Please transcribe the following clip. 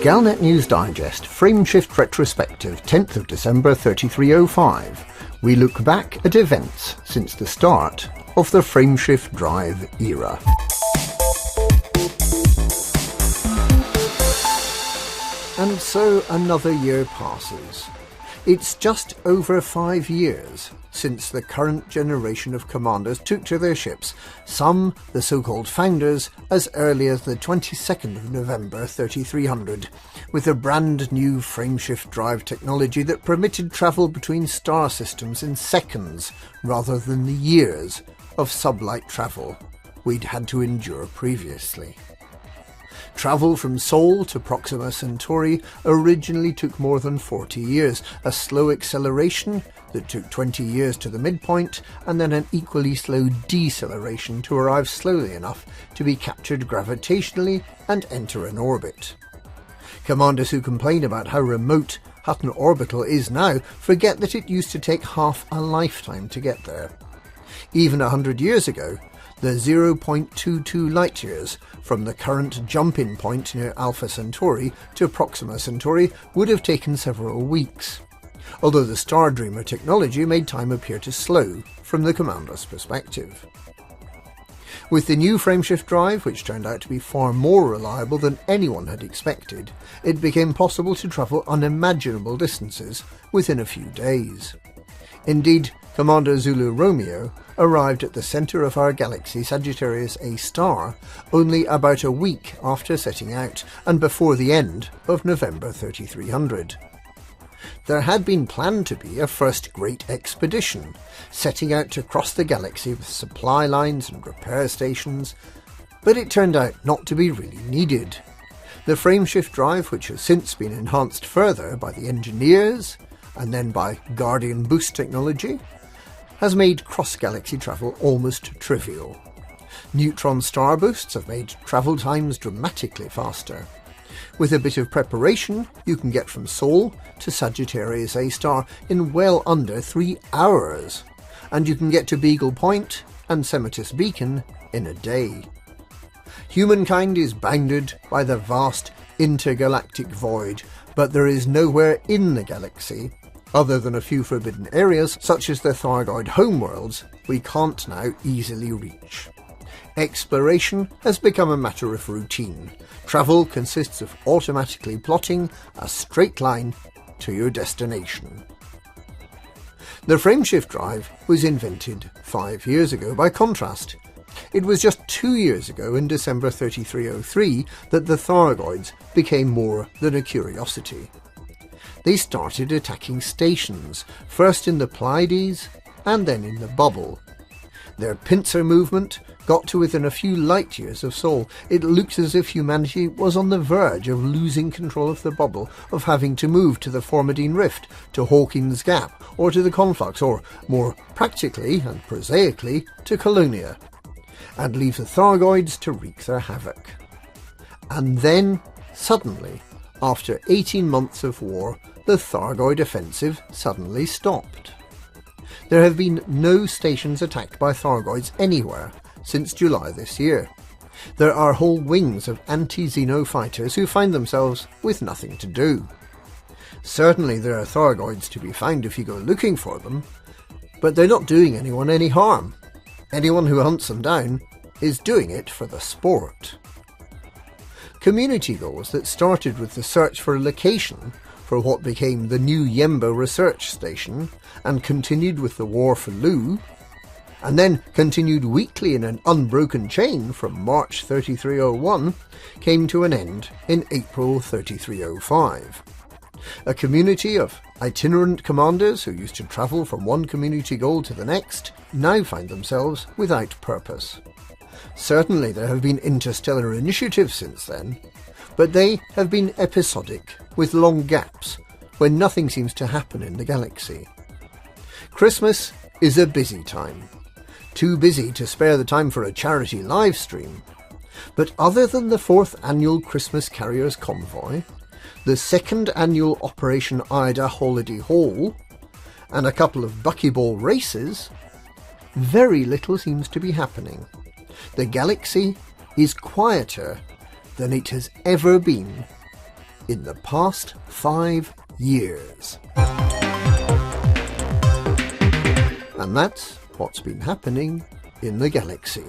Galnet News Digest, Frameshift Retrospective, 10th of December 3305. We look back at events since the start of the Frameshift Drive era. And so another year passes. It's just over 5 years since the current generation of commanders took to their ships, some, the so-called founders, as early as the 22nd of November 3300, with a brand new frameshift drive technology that permitted travel between star systems in seconds rather than the years of sublight travel we'd had to endure previously. Travel from Sol to Proxima Centauri originally took more than 40 years, a slow acceleration that took 20 years to the midpoint, and then an equally slow deceleration to arrive slowly enough to be captured gravitationally and enter an orbit. Commanders who complain about how remote Hutton Orbital is now forget that it used to take half a lifetime to get there. Even 100 years ago, the 0.22 light-years from the current jump-in point near Alpha Centauri to Proxima Centauri would have taken several weeks, although the Star Dreamer technology made time appear to slow from the commander's perspective. With the new frameshift drive, which turned out to be far more reliable than anyone had expected, it became possible to travel unimaginable distances within a few days. Indeed, Commander Zulu Romeo arrived at the centre of our galaxy Sagittarius A star only about a week after setting out, and before the end of November 3300. There had been planned to be a first great expedition, setting out to cross the galaxy with supply lines and repair stations, but it turned out not to be really needed. The frameshift drive, which has since been enhanced further by the engineers, and then by Guardian boost technology, has made cross-galaxy travel almost trivial. Neutron star boosts have made travel times dramatically faster. With a bit of preparation, you can get from Sol to Sagittarius A star in well under 3 hours, and you can get to Beagle Point and Semitis Beacon in a day. Humankind is bounded by the vast intergalactic void, but there is nowhere in the galaxy, other than a few forbidden areas, such as the Thargoid homeworlds, we can't now easily reach. Exploration has become a matter of routine. Travel consists of automatically plotting a straight line to your destination. The frameshift drive was invented 5 years ago by contrast. It was just 2 years ago, in December 3303, that the Thargoids became more than a curiosity. They started attacking stations, first in the Pleiades and then in the Bubble. Their pincer movement got to within a few light-years of Sol. It looked as if humanity was on the verge of losing control of the Bubble, of having to move to the Formidine Rift, to Hawkins Gap, or to the Conflux, or, more practically and prosaically, to Colonia, and leave the Thargoids to wreak their havoc. And then, suddenly, after 18 months of war, the Thargoid offensive suddenly stopped. There have been no stations attacked by Thargoids anywhere since July this year. There are whole wings of anti-Xeno fighters who find themselves with nothing to do. Certainly there are Thargoids to be found if you go looking for them, but they're not doing anyone any harm. Anyone who hunts them down is doing it for the sport. Community goals that started with the search for a location for what became the new Yembo research station, and continued with the war for Lu, and then continued weekly in an unbroken chain from March 3301, came to an end in April 3305. A community of itinerant commanders who used to travel from one community goal to the next now find themselves without purpose. Certainly there have been interstellar initiatives since then, but they have been episodic, with long gaps, when nothing seems to happen in the galaxy. Christmas is a busy time. Too busy to spare the time for a charity live stream. But other than the 4th annual Christmas Carriers Convoy, the 2nd annual Operation Ida Holiday Haul, and a couple of buckyball races, very little seems to be happening. The galaxy is quieter than it has ever been in the past 5 years. And that's what's been happening in the galaxy.